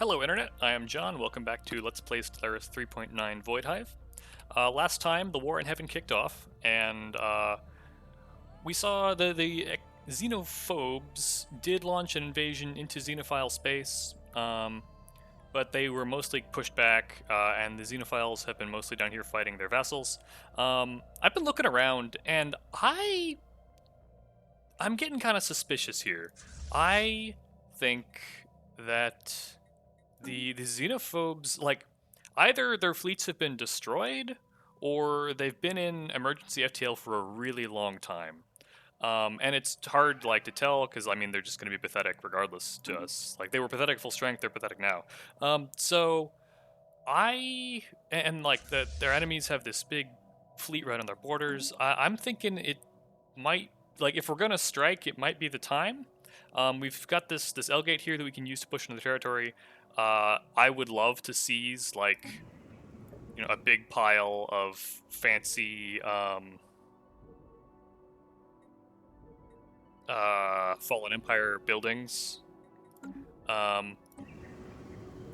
Hello Internet, I am John, welcome back to Let's Play Stellaris 3.9 Void Hive. Last time, the war in heaven kicked off, and we saw the xenophobes did launch an invasion into xenophile space, but they were mostly pushed back, and the xenophiles have been mostly down here fighting their vassals. I've been looking around, and I'm getting kind of suspicious here. I think that the xenophobes, like, either their fleets have been destroyed or they've been in emergency FTL for a really long time. And it's hard, like, to tell because I mean they're just going to be pathetic regardless to us. Like, they were pathetic full strength, they're pathetic now. So I and like their enemies have this big fleet right on their borders. I'm thinking it might, like, if we're gonna strike, it might be the time. We've got this L gate here that we can use to push into the territory. I would love to seize, like, a big pile of fancy Fallen Empire buildings. I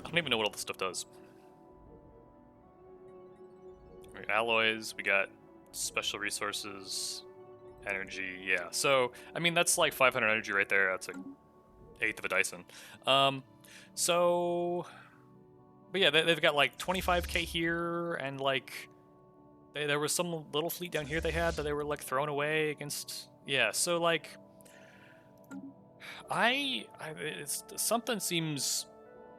don't even know what all this stuff does. We got alloys, we got special resources, energy, yeah. So, I mean, that's like 500 energy right there. That's an eighth of a Dyson. But yeah, they've got like 25k here, and like there was some little fleet down here they had that they were like throwing away against. Yeah, so like something seems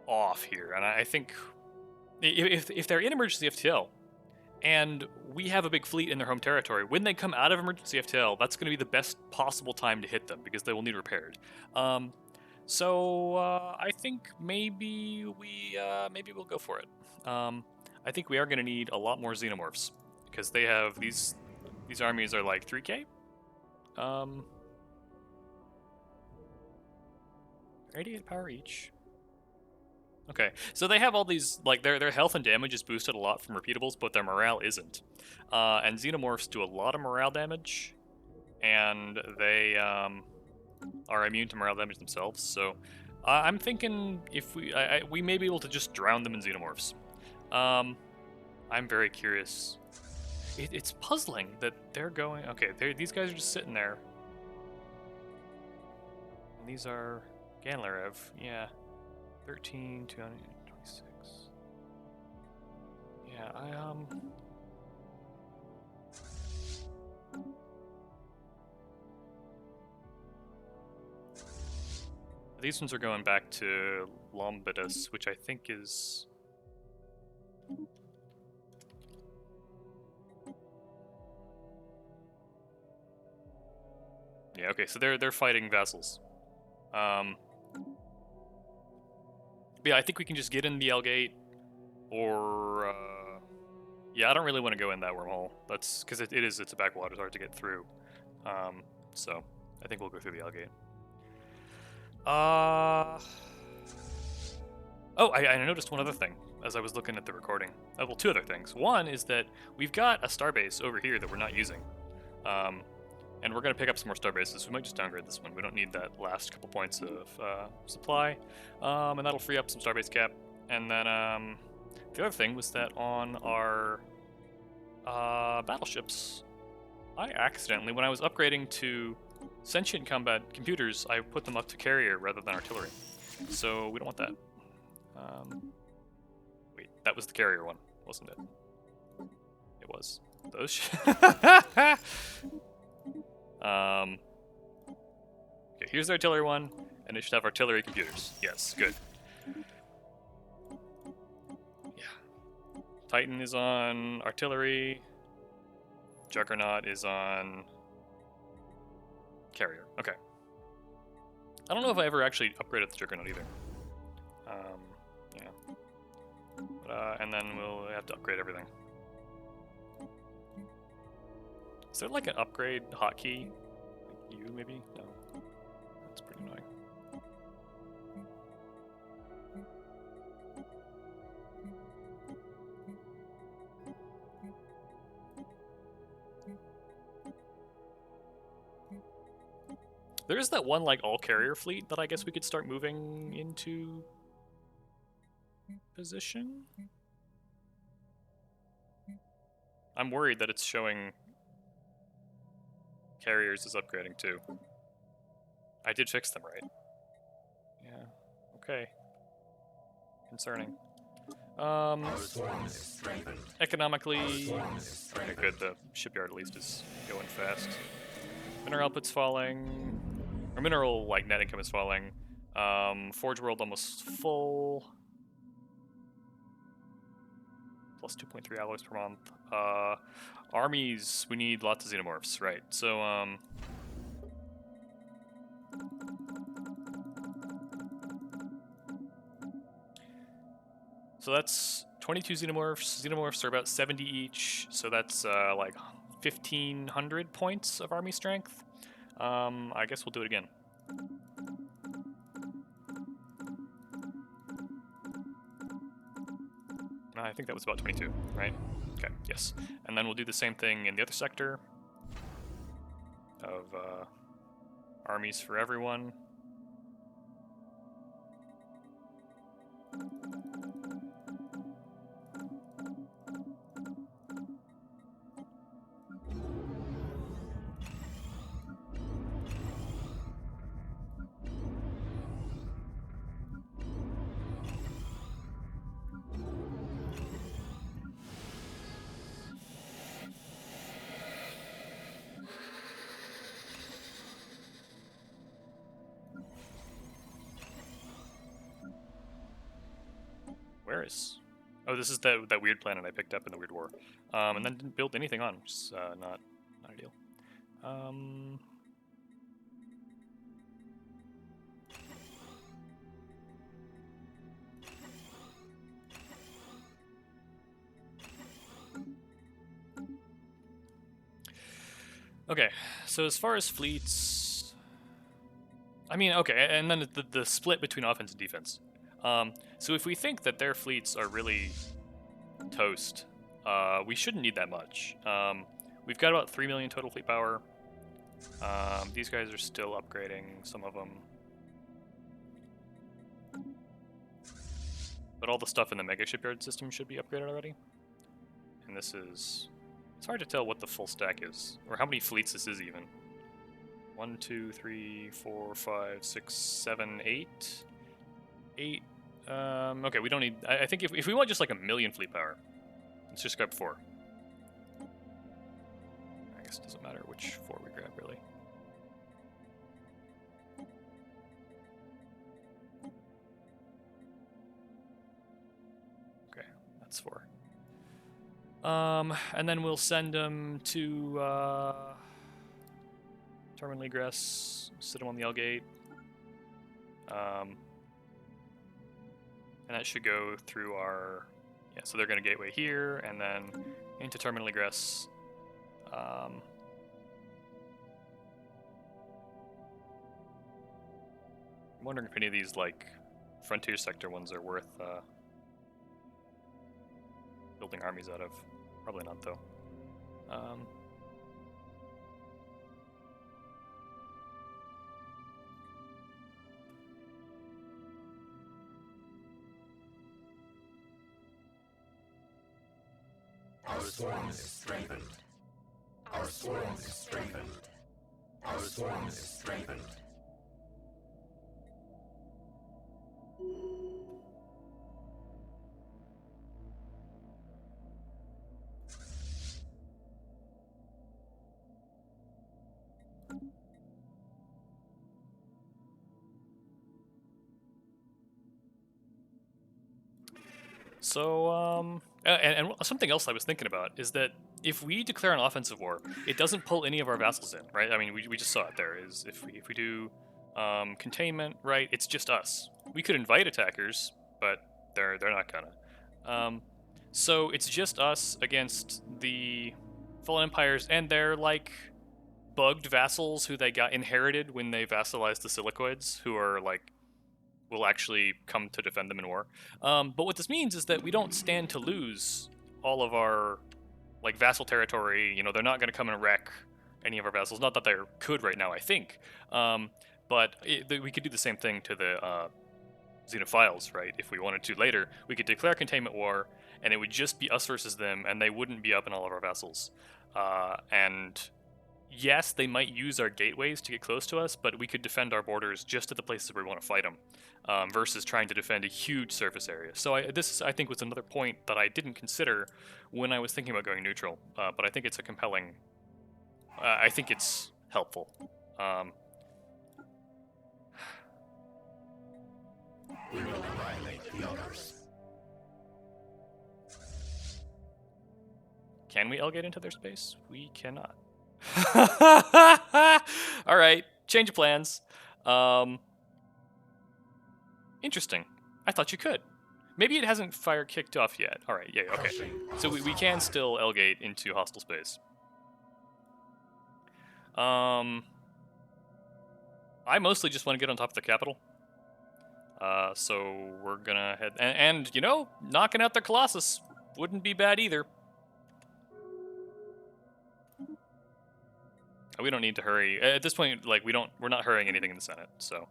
off here, and I think if they're in emergency FTL and we have a big fleet in their home territory, when they come out of emergency FTL, that's going to be the best possible time to hit them because they will need repaired. So I think maybe we'll go for it. I think we are going to need a lot more xenomorphs because they have these armies are like 3k. 88 power each. Okay, so they have all these, like, their health and damage is boosted a lot from repeatables, but their morale isn't. And xenomorphs do a lot of morale damage, and they are immune to morale damage themselves. So I'm thinking if we may be able to just drown them in xenomorphs. I'm very curious. It's puzzling that they're going. Okay, these guys are just sitting there. And these are Ganlarev, yeah. 13, 226. Yeah, these ones are going back to Lombidus, which I think is... Yeah, okay, so they're fighting vassals. Yeah, I think we can just get in the L gate, or yeah, I don't really want to go in that wormhole. That's because it's a backwater, it's hard to get through. So I think we'll go through the L gate. Oh, I noticed one other thing as I was looking at the recording. Well, two other things. One is that we've got a starbase over here that we're not using. And we're going to pick up some more starbases. We might just downgrade this one. We don't need that last couple points of supply. And that'll free up some starbase cap. And then the other thing was that on our battleships, I accidentally, when I was upgrading to sentient combat computers, I put them up to carrier rather than artillery. So we don't want that. Wait, that was the carrier one, wasn't it? It was. Those okay, here's the artillery one, and it should have artillery computers. Yes, good. Yeah. Titan is on artillery. Juggernaut is on carrier. Okay. I don't know if I ever actually upgraded the Juggernaut either. Yeah. But, and then we'll have to upgrade everything. Is there like an upgrade hotkey? Like U maybe? No. That's pretty annoying. There is that one like all carrier fleet that I guess we could start moving into position. I'm worried that it's showing carriers is upgrading too. I did fix them, right? Yeah. Okay. Concerning. Economically, okay, good. The shipyard at least is going fast. Mineral output's falling, or mineral like net income is falling. Forge world almost full. Plus 2.3 alloys per month. Armies, we need lots of xenomorphs, right? So that's 22 xenomorphs. Xenomorphs are about 70 each, so that's like 1,500 points of army strength. I guess we'll do it again. I think that was about 22, right? Okay, yes. And then we'll do the same thing in the other sector of armies for everyone. Where is? Oh, this is that weird planet I picked up in the Weird War, and then didn't build anything on, which is not ideal. Okay, so as far as fleets, I mean, okay, and then the split between offense and defense. So if we think that their fleets are really toast, we shouldn't need that much. We've got about 3 million total fleet power. These guys are still upgrading, some of them. But all the stuff in the mega shipyard system should be upgraded already. And this is... It's hard to tell what the full stack is, or how many fleets this is even. 1, 2, 3, 4, 5, 6, 7, 8. 8. Okay, we don't need... I think if we want just like 1 million fleet power, let's just grab 4. I guess it doesn't matter which 4 we grab, really. Okay, that's 4. And then we'll send them to Terminal Egress, sit them on the L-gate. And that should go through our... Yeah, so they're going to gateway here, and then into Terminal Egress. I'm wondering if any of these, like, Frontier Sector ones are worth building armies out of. Probably not, though. Our swarm is strengthened. Our swarm is strengthened. Our swarm is strengthened. So, and something else I was thinking about is that if we declare an offensive war, it doesn't pull any of our vassals in, right? I mean, we just saw it there. Is if we do containment, right? It's just us. We could invite attackers, but they're not gonna. So it's just us against the Fallen Empires and their like bugged vassals who they got inherited when they vassalized the Silicoids, who are like will actually come to defend them in war. But what this means is that we don't stand to lose all of our like vassal territory. You know, they're not going to come and wreck any of our vassals. Not that they could right now, I think. But we could do the same thing to the xenophiles, right? If we wanted to later, we could declare containment war, and it would just be us versus them, and they wouldn't be up in all of our vessels. And yes, they might use our gateways to get close to us, but we could defend our borders just at the places where we want to fight them, versus trying to defend a huge surface area. So this, I think, was another point that I didn't consider when I was thinking about going neutral, but I think it's a compelling... I think it's helpful. We will annihilate the others. Can we elgate into their space? We cannot. All right, change of plans. Interesting. I thought you could. Maybe it hasn't fire kicked off yet. All right, yeah, okay. So we can still elgate into hostile space. I mostly just want to get on top of the capital. So we're gonna head... And you know, knocking out the Colossus wouldn't be bad either. We don't need to hurry. At this point, like, we're not hurrying anything in the Senate, so...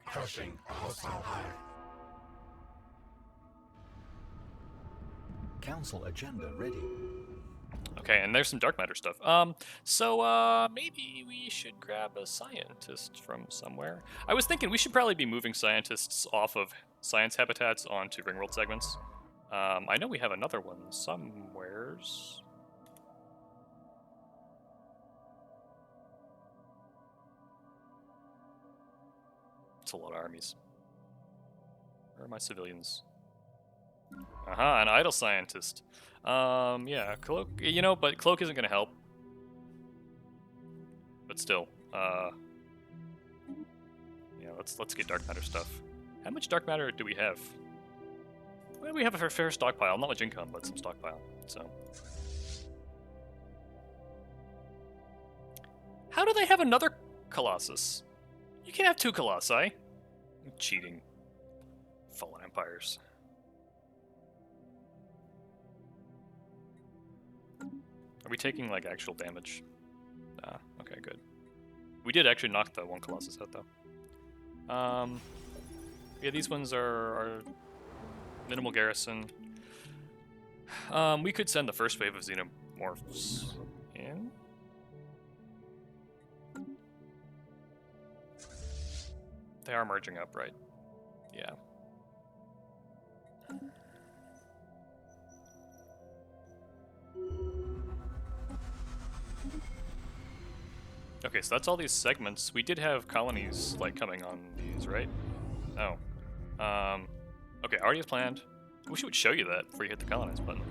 Crushing a hostile hive. Council agenda ready. Okay, and there's some dark matter stuff. Maybe we should grab a scientist from somewhere. I was thinking we should probably be moving scientists off of science habitats onto Ringworld segments. I know we have another one somewheres. It's a lot of armies. Where are my civilians? Aha, an idle scientist. Yeah, Cloak, you know, but Cloak isn't gonna help. But still, yeah, let's get dark matter stuff. How much dark matter do we have? Well, we have a fair stockpile, not much income, but some stockpile, so. How do they have another Colossus? You can have two Colossi. Cheating. Fallen Empires. Are we taking, like, actual damage? Ah, okay, good. We did actually knock the one Colossus out, though. Yeah, these ones are minimal garrison. We could send the first wave of Xenomorphs in. They are merging up, right? Yeah. Okay, so that's all these segments. We did have colonies, like, coming on these, right? Oh. Okay, already as planned. I wish it would show you that before you hit the colonize button.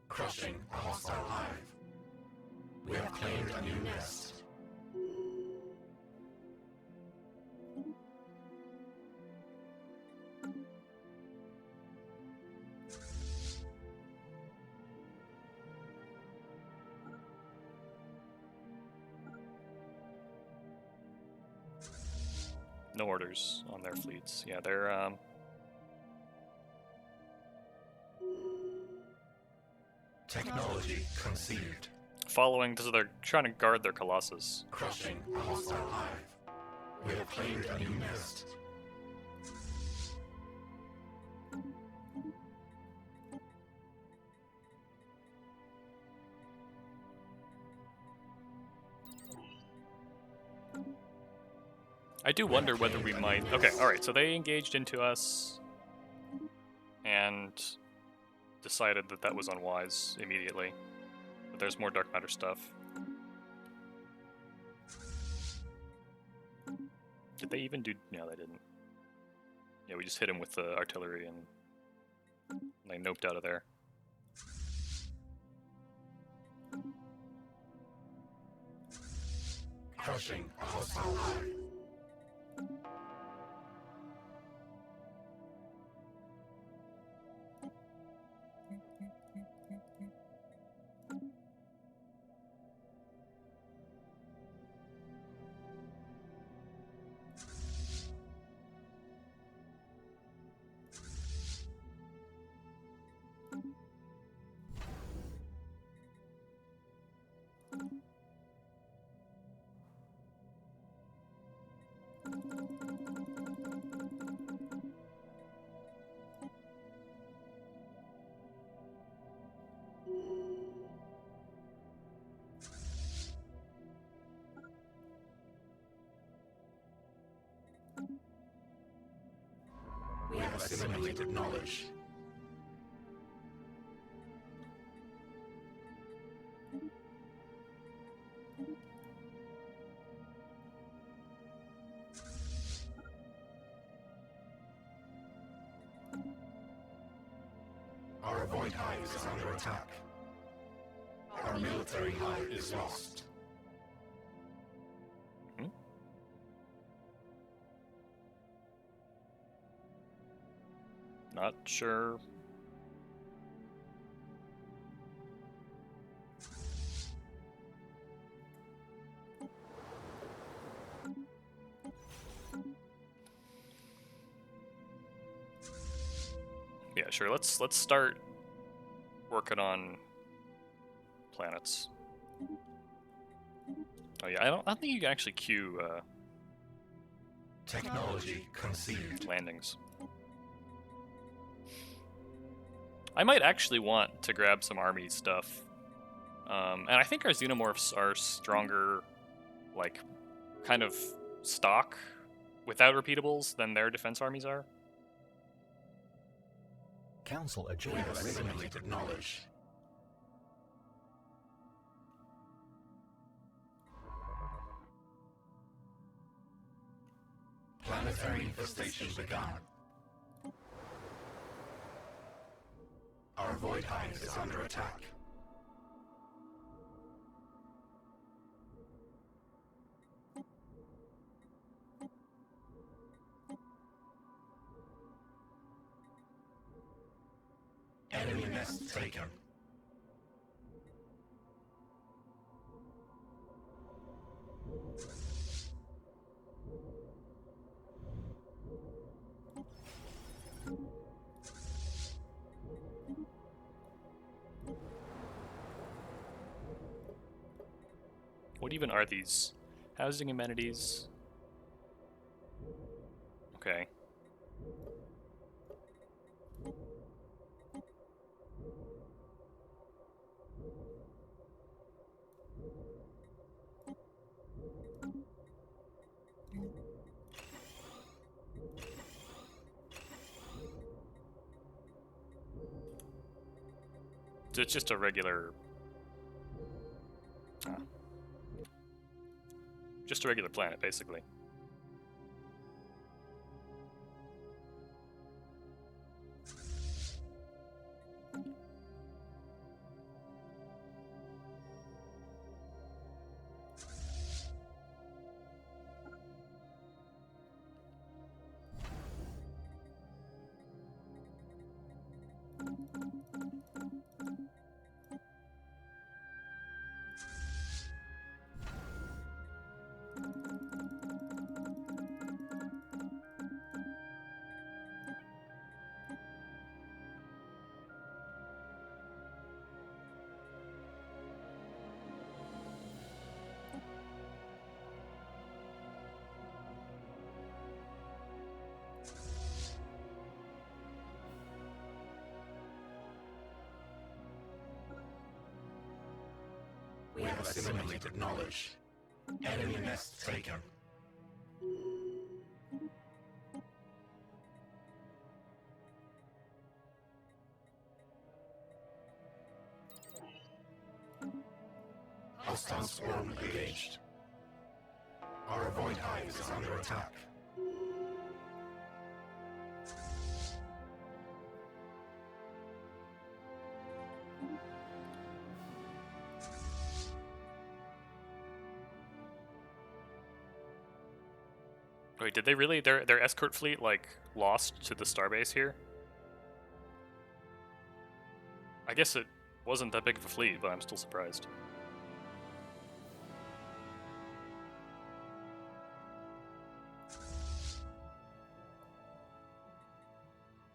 Crushing a hostile hive. We have claimed a new nest. No orders on their fleets. Yeah, they're, Technology conceived. following, so they're trying to guard their Colossus. Crushing a hostile hive. We have claimed a new nest. I do wonder whether we might... Okay, alright, so they engaged into us and decided that that was unwise immediately. But there's more dark matter stuff. Did they even do... No, they didn't. Yeah, we just hit him with the artillery and they noped out of there. Crushing a hostile hive. We have assimilated knowledge. Our Void Hive is under attack. Our military hive is lost. Not sure. Yeah, sure. Let's start working on planets. Oh yeah, I don't think you can actually queue Technology conceived. landings. I might actually want to grab some army stuff. And I think our xenomorphs are stronger, like, kind of stock without repeatables than their defense armies are. Council We adjourned. have assimilated knowledge. Planetary infestation begun. Our Void Hive is under attack. Enemy nest taken. What even are these? Housing amenities. Okay. So it's just a regular... just a regular planet, basically. We have assimilated knowledge. Enemy nest taken. Hostile swarm engaged. Our Void Hive is under attack. Wait, did they really? Their escort fleet, like, lost to the starbase here? I guess it wasn't that big of a fleet, but I'm still surprised.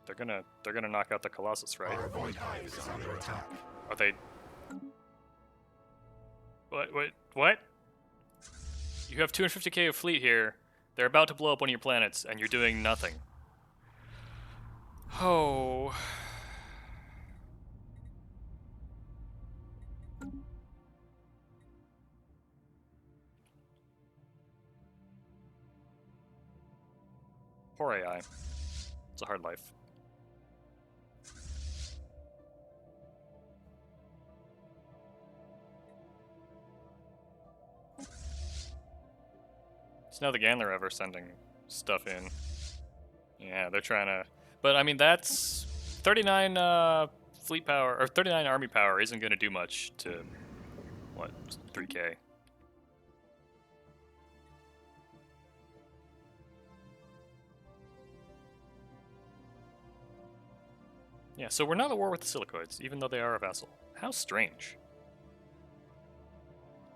They're gonna knock out the Colossus, right? Our Void Hive is under attack. Are they? What? You have 250k of fleet here. They're about to blow up one of your planets, and you're doing nothing. Oh. Poor AI. It's a hard life. It's now the Gandler ever sending stuff in. Yeah, they're trying to... But, I mean, that's... 39 fleet power, or 39 army power isn't going to do much to... What? 3k. Yeah, so we're not at war with the Silicoids, even though they are a vassal. How strange.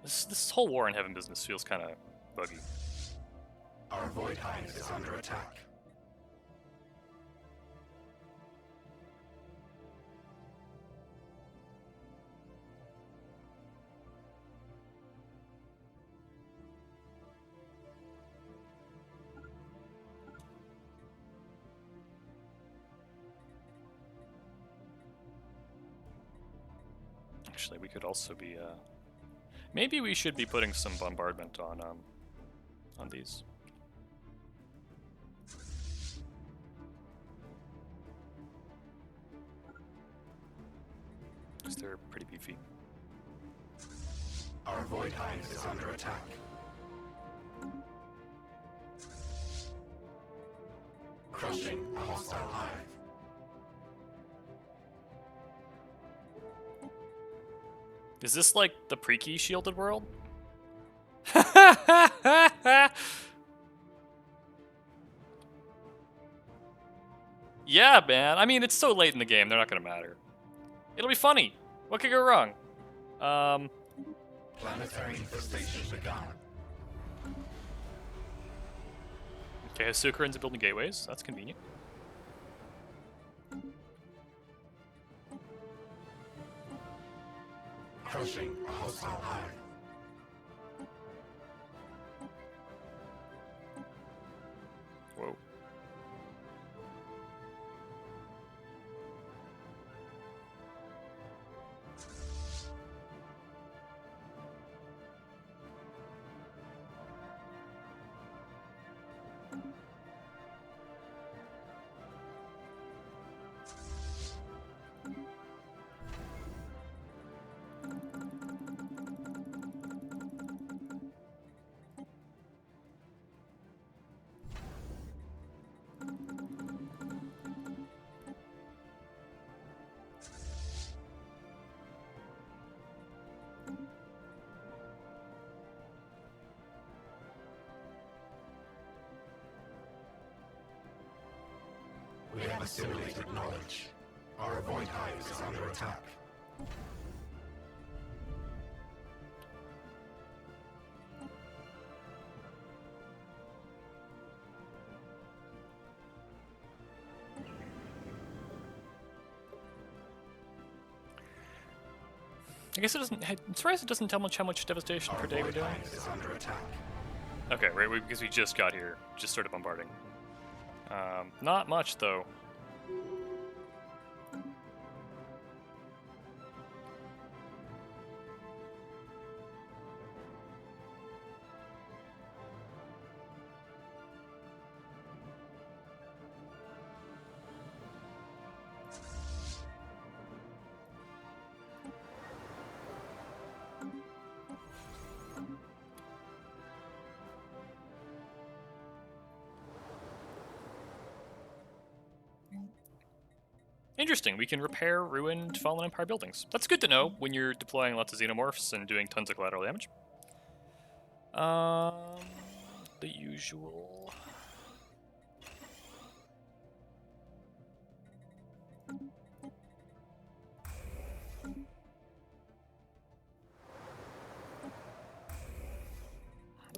This whole War in Heaven business feels kind of buggy. Our Void Hive is under attack. Actually, we could also be, maybe we should be putting some bombardment on these. Because they're pretty beefy. Our Void Hive is under attack. Crushing a hostile hive. Is this like the pre-key shielded world? Yeah, man. I mean, it's so late in the game, they're not gonna matter. It'll be funny. What could go wrong? Planetary infestation begun. Okay, Hasukarans are building gateways. That's convenient. Crushing a hostile hive. Whoa. We have assimilated knowledge. Our Void Hive is under attack. I guess it doesn't. I'm surprised it doesn't tell much how much devastation per day we're doing. Is under attack. Okay, right, because we just got here, just started bombarding. Not much though. Interesting, we can repair ruined Fallen Empire buildings. That's good to know when you're deploying lots of xenomorphs and doing tons of collateral damage. The usual.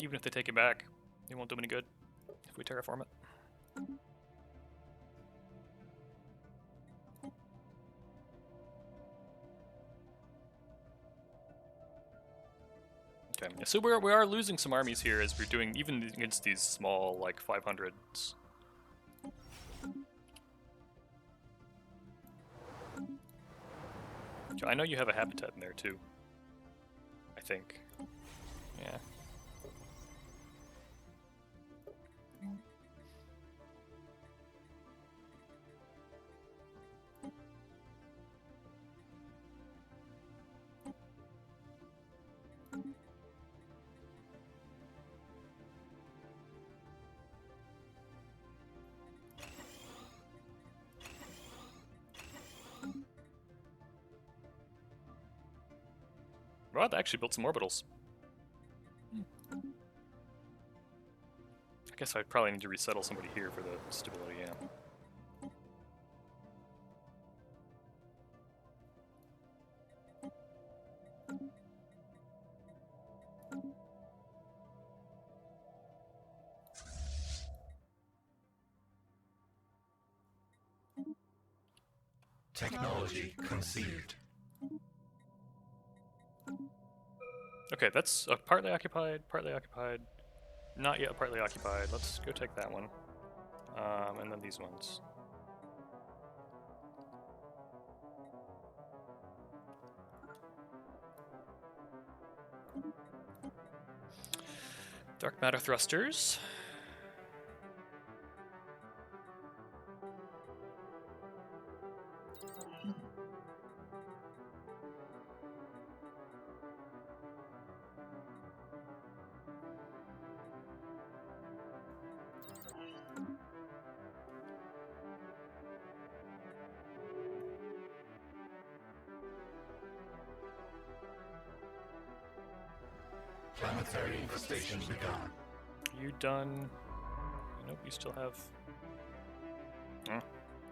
Even if they take it back, it won't do any good if we terraform it. Okay, so we are losing some armies here as we're doing, even against these small, like, 500s. Okay, I know you have a habitat in there, too. think. Yeah. Well, they actually built some orbitals. I guess I'd probably need to resettle somebody here for the stability, yeah. Technology conceived. Okay, that's partly occupied, partly occupied. Not yet partly occupied. Let's go take that one. And then these ones. Dark matter thrusters. Planetary infestation begun. You done? Nope, you still have... Oh.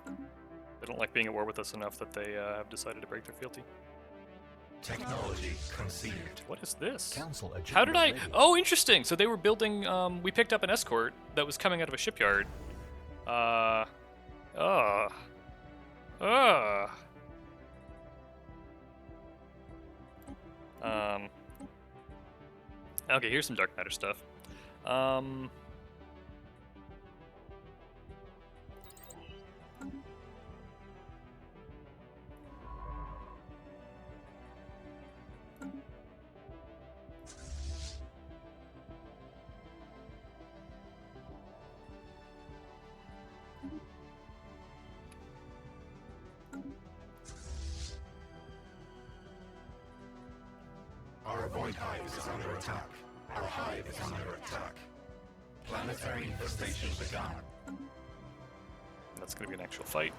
They don't like being at war with us enough that they have decided to break their fealty. Technology conceived. What is this? Council How did I... agenda ready. Oh, interesting! So they were building... we picked up an escort that was coming out of a shipyard. Okay, here's some dark matter stuff. Our void hive is under attack. Our hive is under attack. Planetary infestation begun. That's gonna be an actual fight.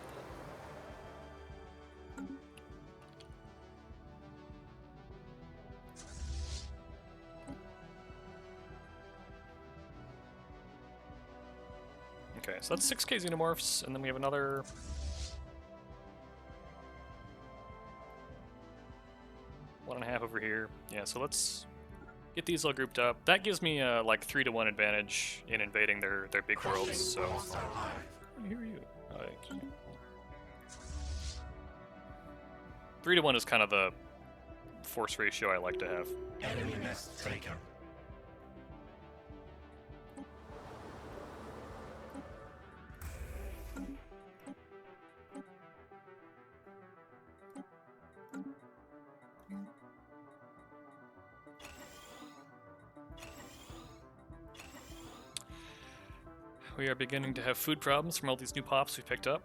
Okay, so that's 6k xenomorphs, and then we have another... one and a half over here. Yeah, so let's get these all grouped up. That gives me a like 3-to-1 advantage in invading their big worlds, so... Hostile hive. Who are you? Oh, actually. 3-to-1 is kind of the force ratio I like to have. Enemy nest taken. We are beginning to have food problems from all these new pops we picked up.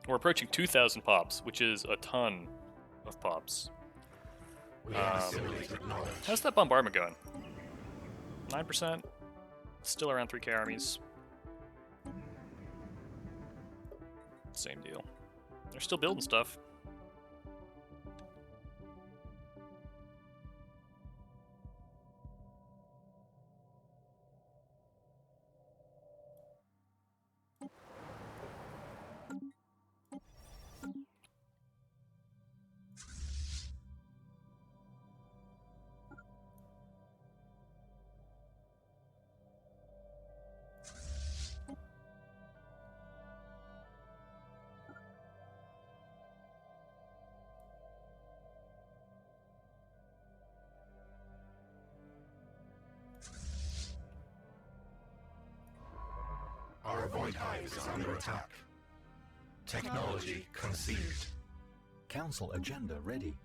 We're approaching 2,000 pops, which is a ton of pops. We have assimilated knowledge. How's that bombardment going? 9%? Still around 3k armies. Same deal. They're still building stuff. Void Hive is under attack. Technology conceived. Council agenda ready.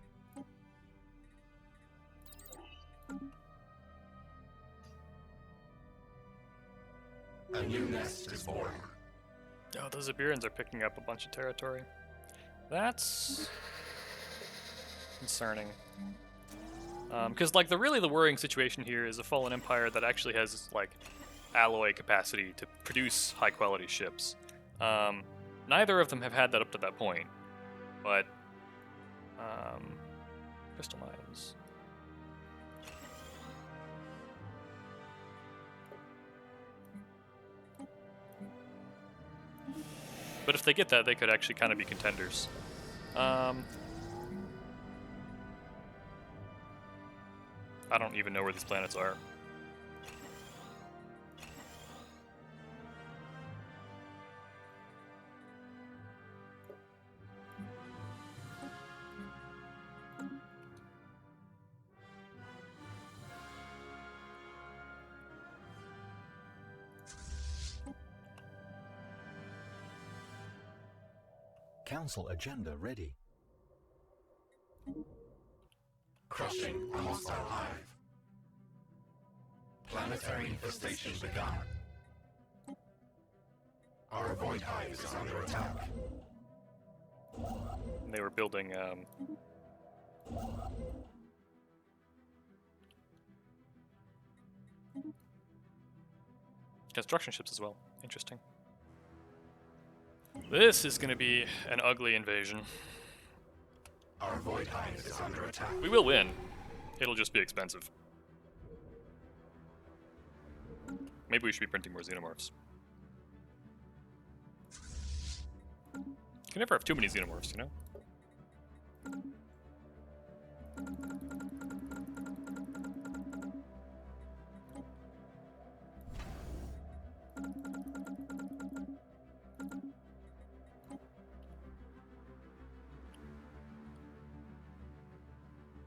A new nest is born. Oh, those Iberians are picking up a bunch of territory. That's concerning. Because like the worrying situation here is a fallen empire that actually has like alloy capacity to produce high quality ships. Neither of them have had that up to that point, but crystal mines. But if they get that, they could actually kind of be contenders. I don't even know where these planets are. Council agenda ready. Crushing a hostile hive. Planetary infestation begun. Our Void Hive is under attack. And they were building construction ships as well. Interesting. This is going to be an ugly invasion. Our Void Hive is under attack. We will win. It'll just be expensive. Maybe we should be printing more xenomorphs. You can never have too many xenomorphs, you know?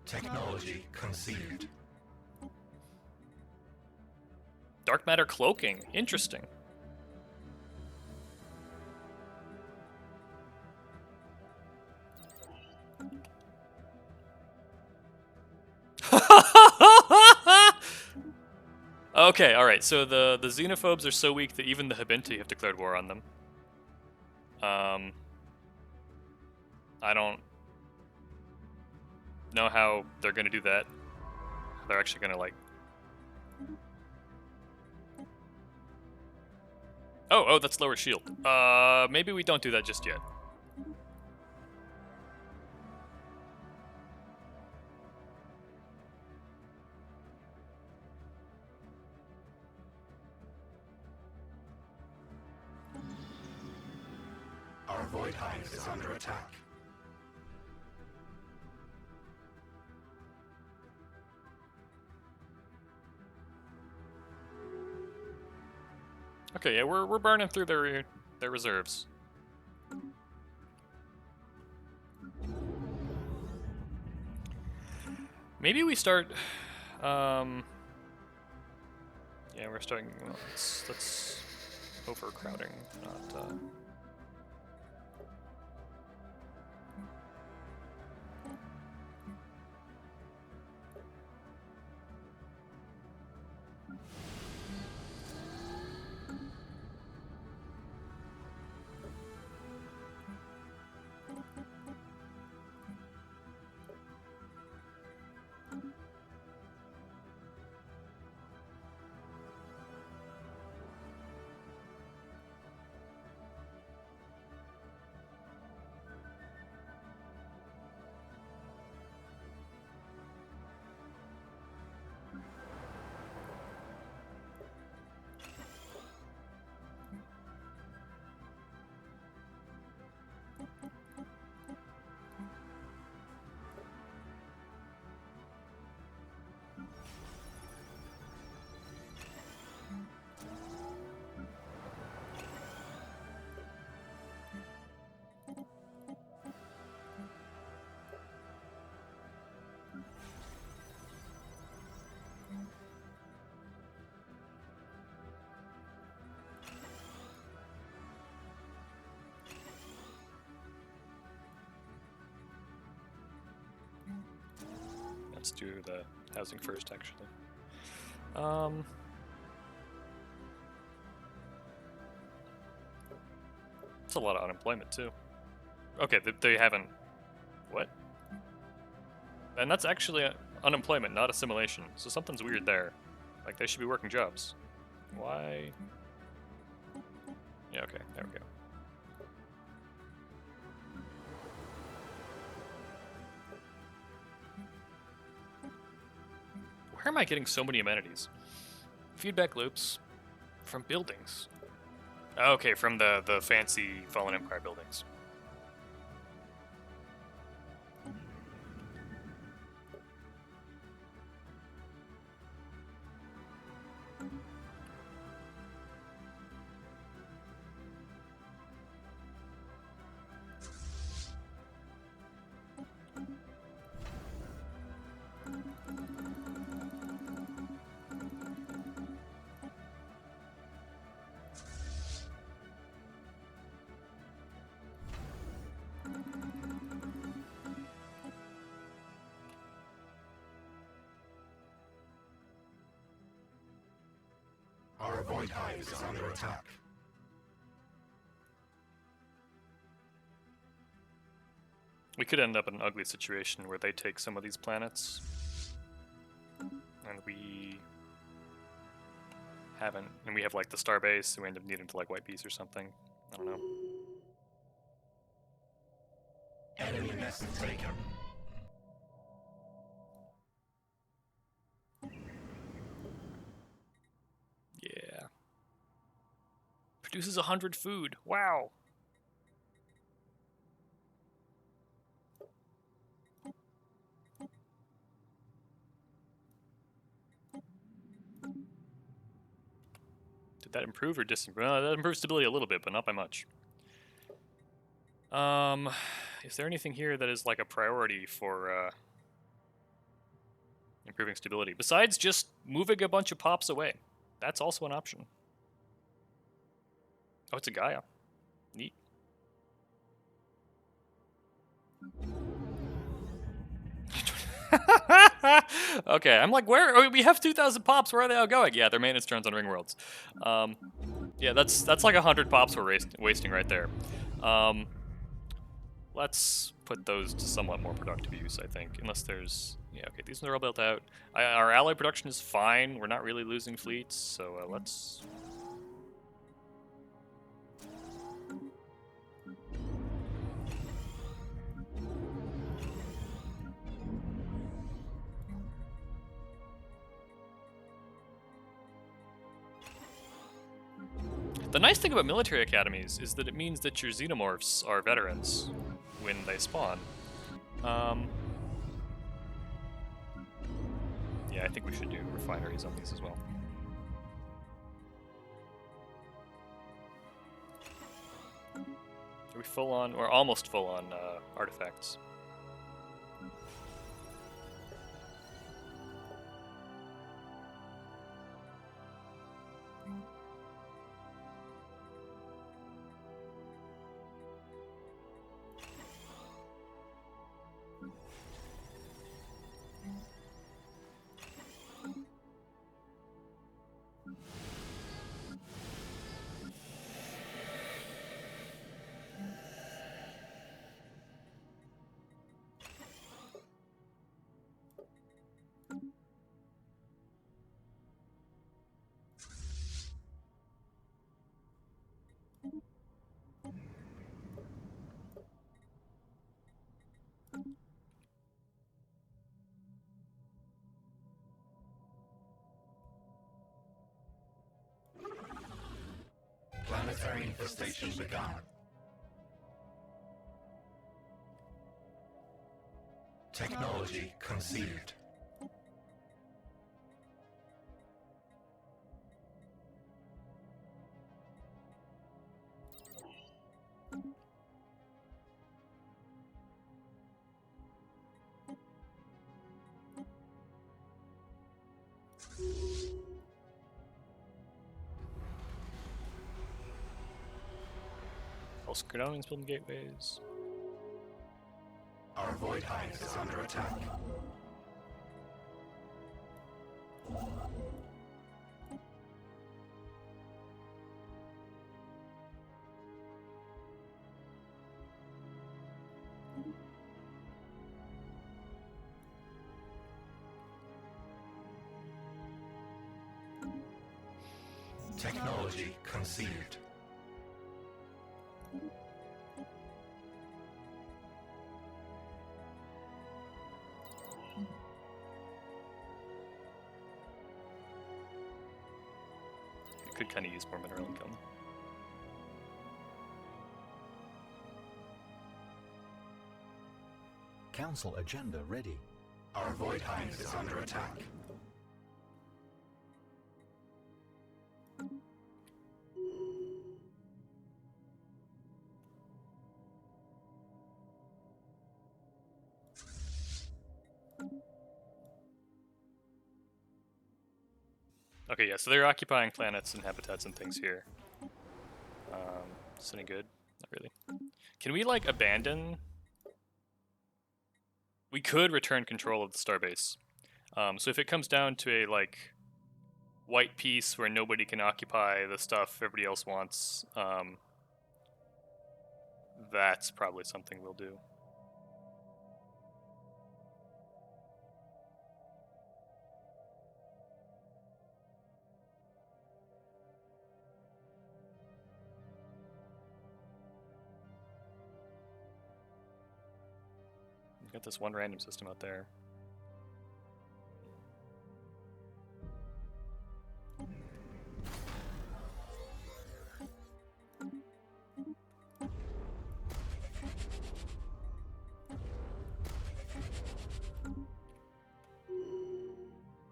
Technology conceived. Dark matter cloaking. Interesting. Okay, alright, so the xenophobes are so weak that even the Habinti have declared war on them. I don't know how they're gonna do that. They're actually gonna, like... Oh, that's lower shield. Maybe we don't do that just yet. Our Void Hive is under attack. Okay, yeah, we're burning through their reserves. Maybe we start. Yeah, we're starting. Well, that's overcrowding, not. let's do the housing first, actually. It's a lot of unemployment, too. Okay, they haven't... What? And that's actually unemployment, not assimilation. So something's weird there. Like, they should be working jobs. Why? Yeah, okay, there we go. Where am I getting so many amenities? Feedback loops from buildings. Okay, from the fancy Fallen Empire buildings. Our Void Hive is under attack. We could end up in an ugly situation where they take some of these planets, and we haven't, and we have like the starbase, and we end up needing to like wipe these or something. I don't know. Enemy nest taken. Yeah. Produces 100 food. Wow. Did that improve or disimprove? That improves stability a little bit, but not by much. Is there anything here that is like a priority for improving stability besides just moving a bunch of pops away? That's also an option. Oh, it's a Gaia. Neat. Okay, I'm like, where? Oh, we have 2,000 pops. Where are they all going? Yeah, their maintenance turns on Ring Worlds. Yeah, that's like 100 pops we're wasting right there. Let's put those to somewhat more productive use, I think. Unless there's... Yeah, okay, these are all built out. Our ally production is fine. We're not really losing fleets, so let's... The nice thing about military academies is that it means that your xenomorphs are veterans when they spawn. Yeah, I think we should do refineries on these as well. Are we full on, or almost full on, artifacts? Planetary infestation begun. Technology conceived. Skradonians building gateways. Our Void Hive is under attack. Technology conceived. Could kind of use more mineral income. Council agenda ready. Our Void Hive is under attack. Okay, yeah, so they're occupying planets and habitats and things here. Is any good? Not really. Can we, like, abandon? We could return control of the starbase. So if it comes down to a, like, white piece where nobody can occupy the stuff everybody else wants, that's probably something we'll do. We've got this one random system out there.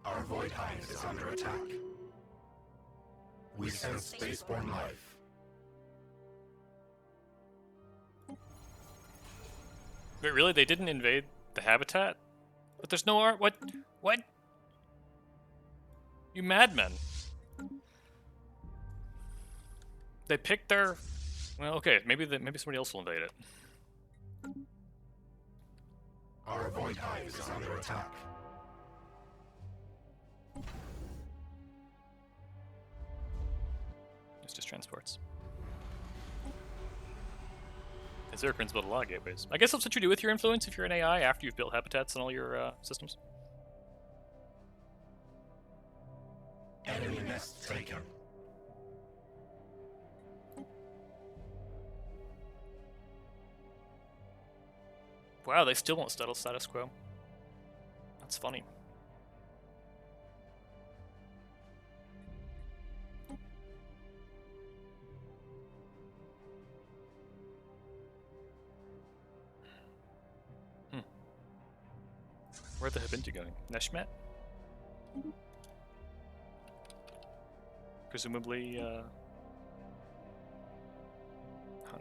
Our Void Hive is under attack. We sense spaceborne life. Wait, really? They didn't invade the habitat? But there's no art. What? What? You madmen. They picked their. Well, okay. Maybe somebody else will invade it. Our Void Hive is under attack. It's just transports. Zerkrin's built a lot of gateways. I guess that's what you do with your influence if you're an AI after you've built habitats and all your systems. Enemy nest taken. Wow, they still won't settle status quo. That's funny. Where'd the Habinti going? Neshmet? Presumably, oh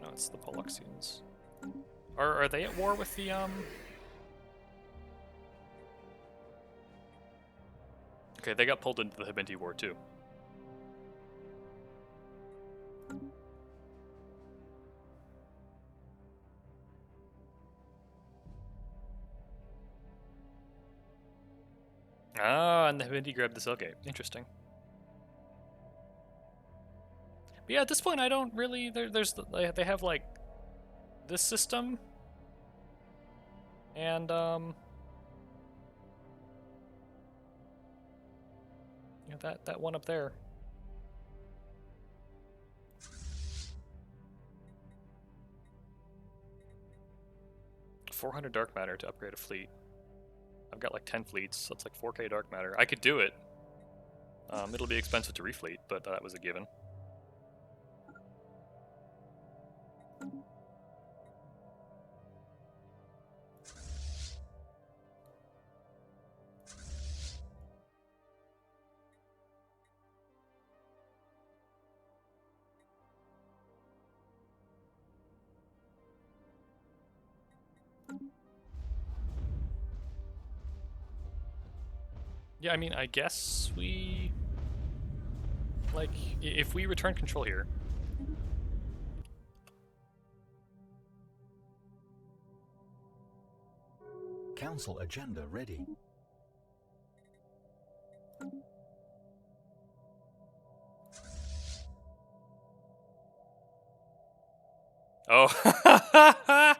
no, it's the Polluxians. Are they at war with the, Okay, they got pulled into the Habinti war too. Ah, and the Habinti grabbed the cell gate. Interesting. But yeah, at this point, I don't really. They have like this system, and yeah, that one up there. $400 dark matter to upgrade a fleet. I've got like 10 fleets, so it's like 4K dark matter. I could do it. It'll be expensive to refleet, but that was a given. Yeah, I mean, I guess we... Like, if we return control here... Council agenda ready. Oh!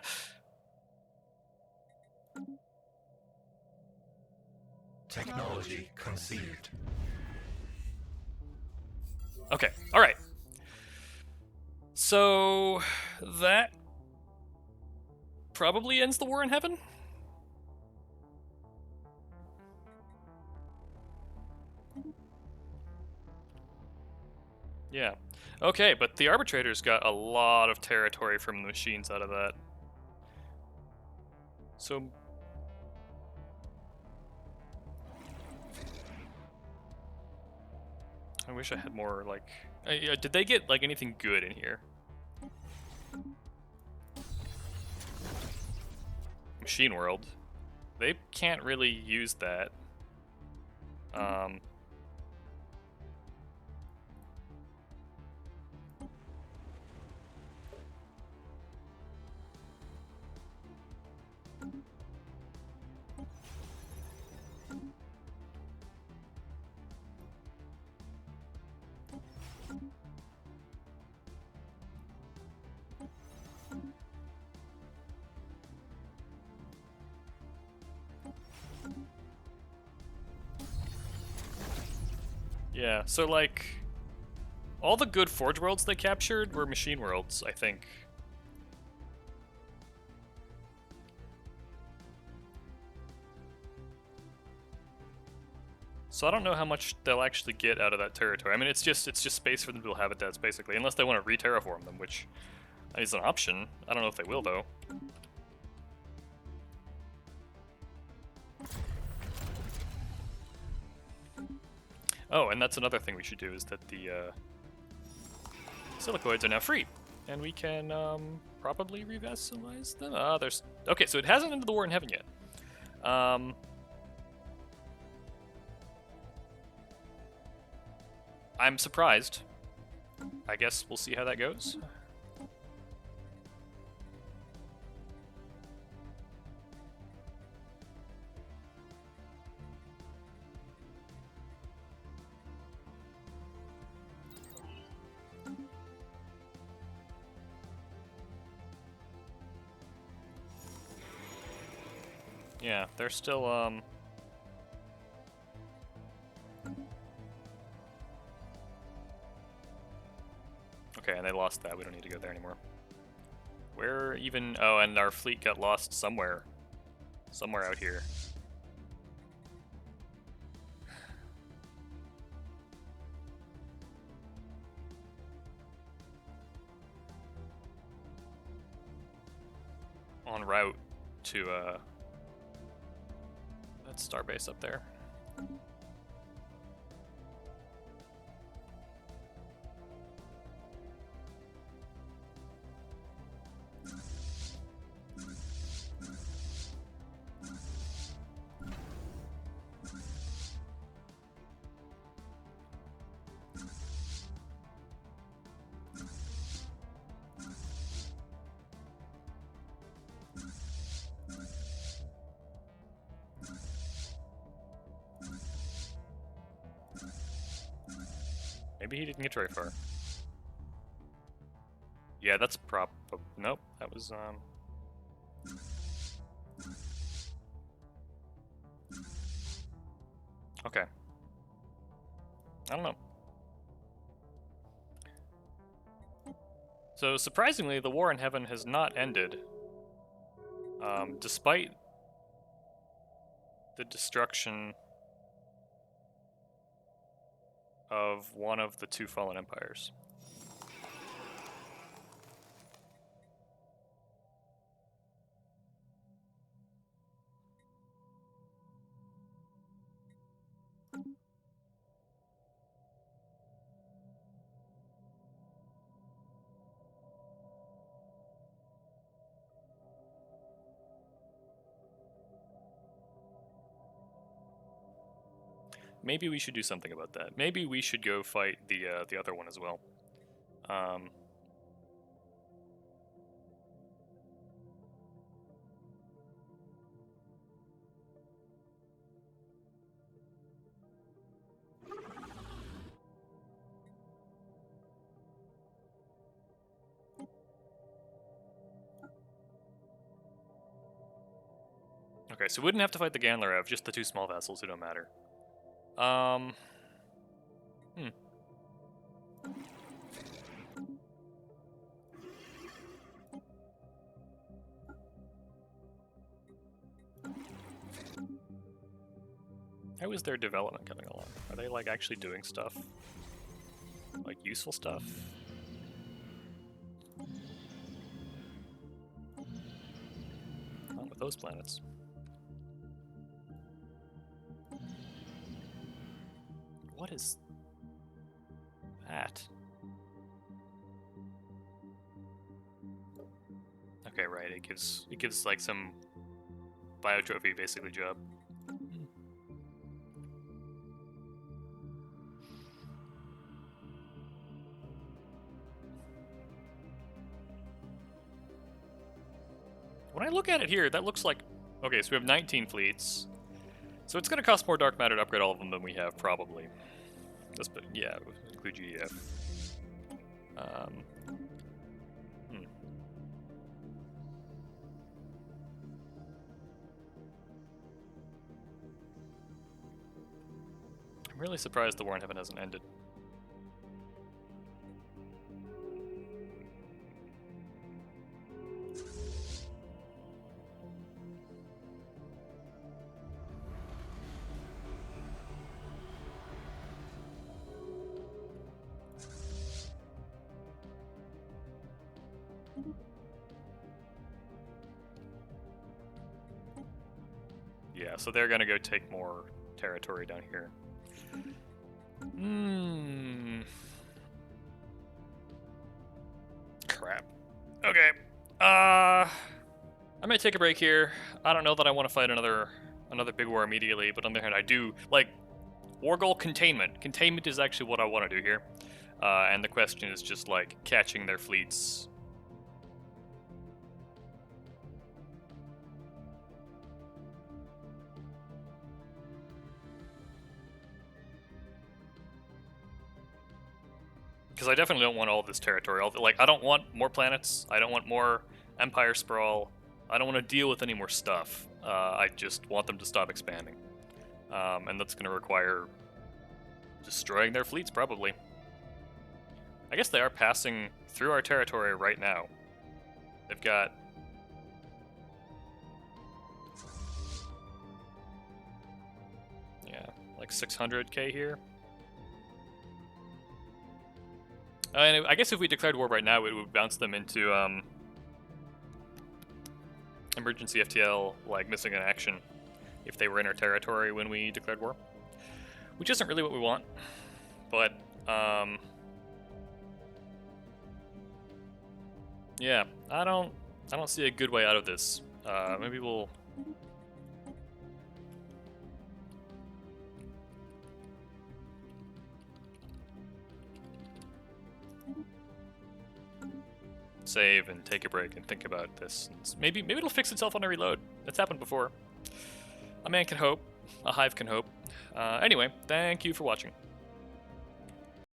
Technology conceived. Okay, alright. So, that probably ends the war in heaven? Yeah. Okay, but the arbitrators got a lot of territory from the machines out of that. So... I wish I had more, like... did they get, like, anything good in here? Machine World. They can't really use that. Yeah, so, like... all the good Forge Worlds they captured were Machine Worlds, I think. So I don't know how much they'll actually get out of that territory. I mean, it's just space for them to build habitats, basically, unless they want to re-terraform them, which is an option. I don't know if they will, though. Oh, and that's another thing we should do, is that the silicoids are now free, and we can probably revassalize them. There's... okay, so it hasn't ended the war in heaven yet. I'm surprised. I guess we'll see how that goes. Yeah, they're still, okay, and they lost that. We don't need to go there anymore. Where even... oh, and our fleet got lost somewhere. Somewhere out here. En route to, that starbase up there. Maybe he didn't get very far. Yeah, that's nope, that was, okay. I don't know. So, surprisingly, the war in heaven has not ended. Despite the destruction of one of the two fallen empires. Maybe we should do something about that. Maybe we should go fight the other one as well. Okay, so we wouldn't have to fight the Ganlerev, just the two small vassals who don't matter. How is their development coming along? Are they like actually doing stuff? Like useful stuff? Not with those planets. What is that? Okay, right. It gives like some biotrophy basically job. When I look at it here, that looks like... Okay, so we have 19 fleets. So it's going to cost more dark matter to upgrade all of them than we have, probably. But yeah, include GDF. I'm really surprised the War in Heaven hasn't ended. Yeah, so they're gonna go take more territory down here. Crap. Okay. I might take a break here. I don't know that I want to fight another big war immediately, but on the other hand, I do like war goal containment. Containment is actually what I want to do here, and the question is just like catching their fleets. Because I definitely don't want all of this territory. Like, I don't want more planets. I don't want more empire sprawl. I don't want to deal with any more stuff. I just want them to stop expanding. And that's going to require destroying their fleets, probably. I guess they are passing through our territory right now. They've got... yeah, like 600k here. And I guess if we declared war right now, it would bounce them into emergency FTL, like missing in action, if they were in our territory when we declared war, which isn't really what we want. But yeah, I don't see a good way out of this. Maybe we'll. Save and take a break and think about this. Maybe it'll fix itself on a reload. That's happened before. A man can hope. A hive can hope. Anyway, thank you for watching.